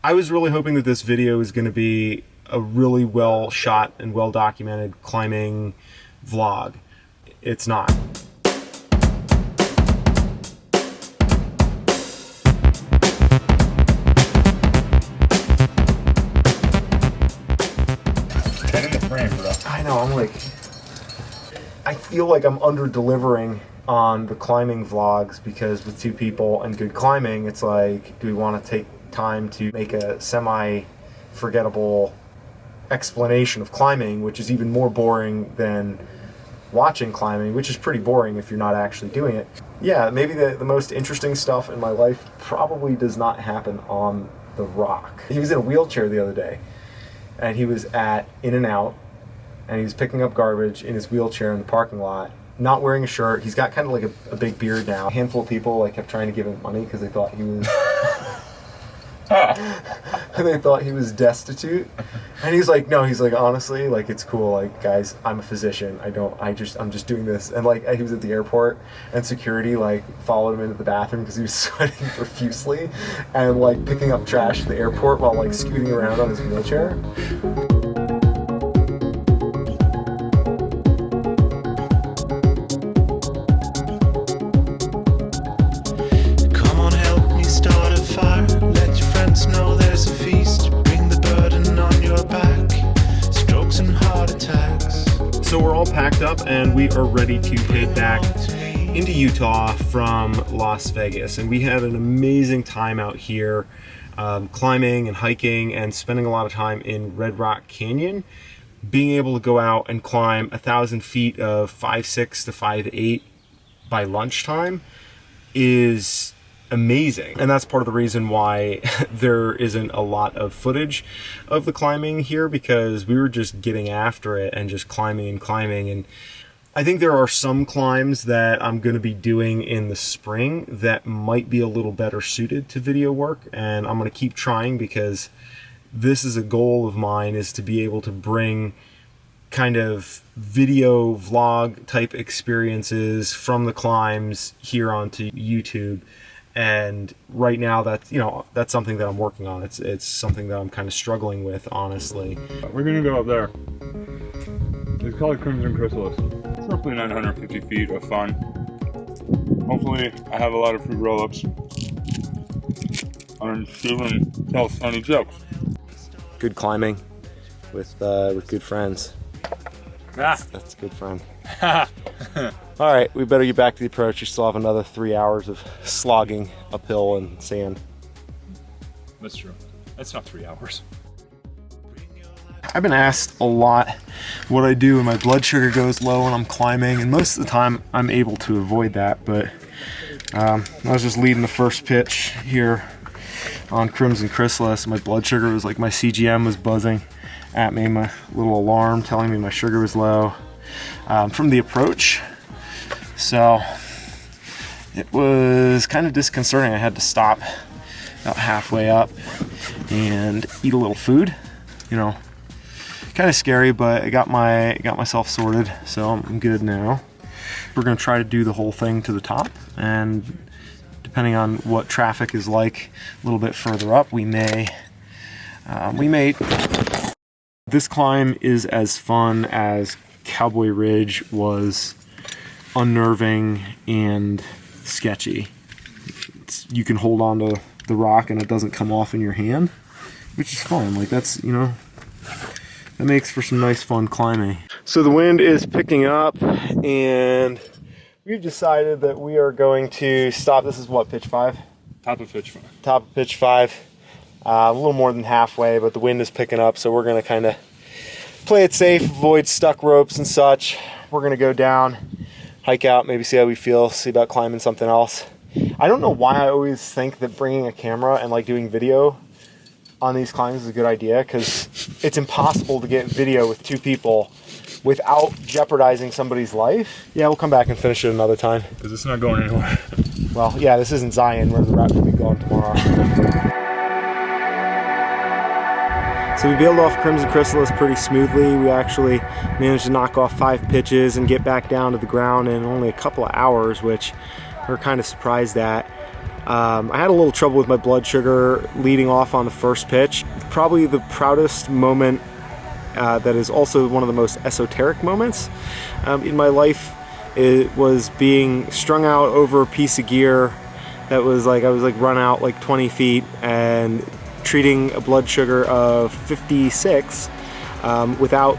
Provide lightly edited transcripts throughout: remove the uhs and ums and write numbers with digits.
I was really hoping that this video was going to be a really well shot and well documented climbing vlog. It's not. Get in the frame, bro. I know, I feel like I'm under delivering on the climbing vlogs, because with two people and good climbing, it's like, do we want to take time to make a semi-forgettable explanation of climbing, which is even more boring than watching climbing, which is pretty boring if you're not actually doing it. Yeah, maybe the most interesting stuff in my life probably does not happen on the rock. He was in a wheelchair the other day, and he was at In-N-Out, and he was picking up garbage in his wheelchair in the parking lot, not wearing a shirt. He's got kind of like a big beard now. A handful of people like kept trying to give him money because they thought he was they thought he was destitute. And he's like, no, he's like, honestly, like, it's cool, like, guys, I'm a physician. I'm just doing this. And like, he was at the airport, and security like followed him into the bathroom because he was sweating profusely and like picking up trash at the airport while like scooting around on his wheelchair. Know there's a feast, bring the burden on your back, strokes and heart attacks. So we're all packed up and we are ready to head back into Utah from Las Vegas, and we had an amazing time out here, climbing and hiking and spending a lot of time in Red Rock Canyon. Being able to go out and climb 1,000 feet of 5.6 to 5.8 by lunchtime is amazing, and that's part of the reason why there isn't a lot of footage of the climbing here, because we were just getting after it and just climbing and climbing. And I think there are some climbs that I'm going to be doing in the spring that might be a little better suited to video work, and I'm going to keep trying, because this is a goal of mine, is to be able to bring kind of video vlog type experiences from the climbs here onto YouTube. And right now, that's something that I'm working on. It's something that I'm kind of struggling with, honestly. We're gonna go up there. It's called Crimson Chrysalis. It's roughly 950 feet of fun. Hopefully, I have a lot of free roll-ups. I'm shooting, tell funny jokes. Good climbing with good friends. That's a good friend. All right, we better get back to the approach. We still have another 3 hours of slogging uphill and sand. That's true. That's not 3 hours. I've been asked a lot what I do when my blood sugar goes low when I'm climbing, and most of the time I'm able to avoid that, but I was just leading the first pitch here on Crimson Chrysalis. My blood sugar was like, my CGM was buzzing at me, my little alarm telling me my sugar was low from the approach. So it was kind of disconcerting. I had to stop about halfway up and eat a little food. Kind of scary, but I got myself sorted, so I'm good now. We're gonna try to do the whole thing to the top, and depending on what traffic is like a little bit further up, we may. This climb is as fun as Cowboy Ridge was unnerving and sketchy. You can hold on to the rock and it doesn't come off in your hand, which is fun. Like, that's, that makes for some nice fun climbing. So the wind is picking up, and we've decided that we are going to stop. This is what, pitch 5? Top of pitch 5. Top of pitch 5. A little more than halfway, but the wind is picking up, so we're going to kind of play it safe, avoid stuck ropes and such. We're going to go down, hike out, maybe see how we feel, see about climbing something else. I don't know why I always think that bringing a camera and like doing video on these climbs is a good idea, because it's impossible to get video with two people without jeopardizing somebody's life. Yeah, we'll come back and finish it another time. Because it's not going anywhere. Well, yeah, this isn't Zion, where the route will be going tomorrow. So we bailed off Crimson Chrysalis pretty smoothly. We actually managed to knock off 5 pitches and get back down to the ground in only a couple of hours, which we're kind of surprised at. I had a little trouble with my blood sugar leading off on the first pitch. Probably the proudest moment that is also one of the most esoteric moments in my life. It was being strung out over a piece of gear that was like, I was like run out like 20 feet and treating a blood sugar of 56 without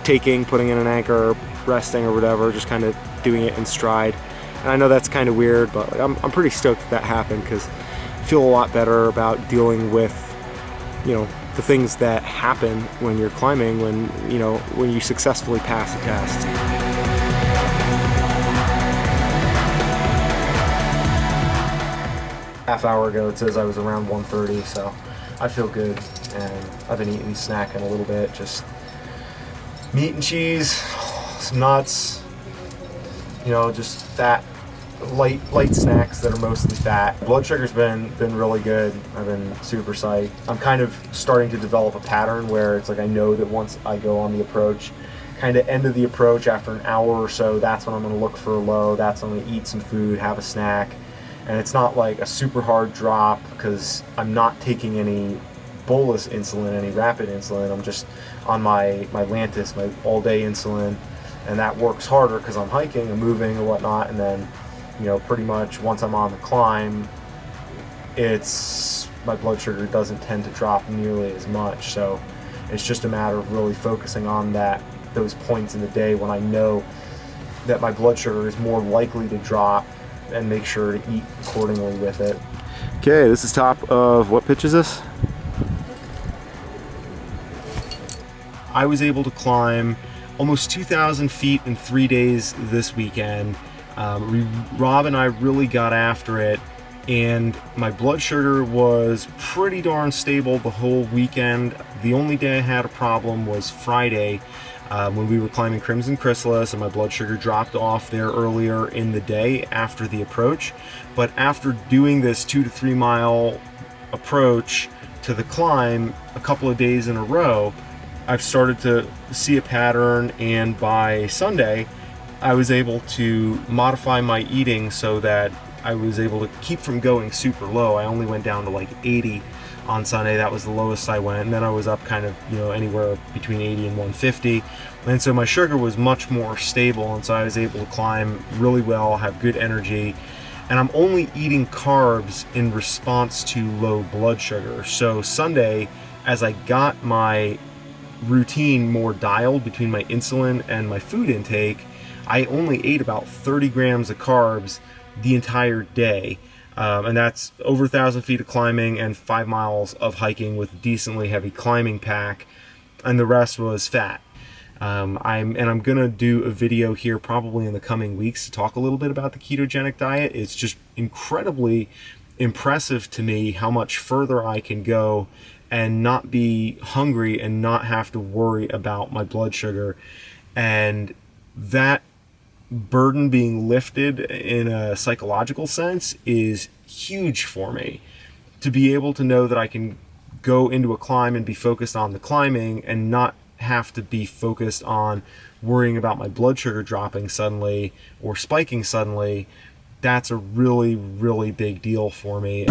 putting in an anchor, resting or whatever, just kind of doing it in stride. And I know that's kind of weird, but I'm pretty stoked that happened, because I feel a lot better about dealing with, you know, the things that happen when you're climbing, when you successfully pass a test. Half hour ago it says I was around 130, so I feel good, and I've been eating, snacking a little bit, just meat and cheese, some nuts, you know, just fat, light snacks that are mostly fat. Blood sugar's been really good. I've been super psyched. I'm kind of starting to develop a pattern where it's like I know that once I go on the approach, kind of end of the approach after an hour or so, that's when I'm going to look for a low, that's when I'm going to eat some food, have a snack. And it's not like a super hard drop, because I'm not taking any bolus insulin, any rapid insulin. I'm just on my Lantus, my all-day insulin, and that works harder because I'm hiking and moving and whatnot. And then, you know, pretty much once I'm on the climb, my blood sugar doesn't tend to drop nearly as much. So it's just a matter of really focusing on those points in the day when I know that my blood sugar is more likely to drop, and make sure to eat accordingly with it. Okay, this is top of, what pitch is this? I was able to climb almost 2,000 feet in 3 days this weekend. Rob and I really got after it, and my blood sugar was pretty darn stable the whole weekend. The only day I had a problem was Friday, when we were climbing Crimson Chrysalis, and my blood sugar dropped off there earlier in the day after the approach. But after doing this 2 to 3 mile approach to the climb a couple of days in a row, I've started to see a pattern, and by Sunday I was able to modify my eating so that I was able to keep from going super low. I only went down to like 80 on Sunday. That was the lowest I went, and then I was up kind of, you know, anywhere between 80 and 150, and so my sugar was much more stable, and so I was able to climb really well, have good energy, and I'm only eating carbs in response to low blood sugar. So Sunday, as I got my routine more dialed between my insulin and my food intake, I only ate about 30 grams of carbs the entire day. And that's over 1,000 feet of climbing and 5 miles of hiking with a decently heavy climbing pack, and the rest was fat. I'm gonna do a video here probably in the coming weeks to talk a little bit about the ketogenic diet. It's just incredibly impressive to me how much further I can go and not be hungry and not have to worry about my blood sugar, and that burden being lifted in a psychological sense is huge for me. To be able to know that I can go into a climb and be focused on the climbing and not have to be focused on worrying about my blood sugar dropping suddenly or spiking suddenly, that's a really, really big deal for me.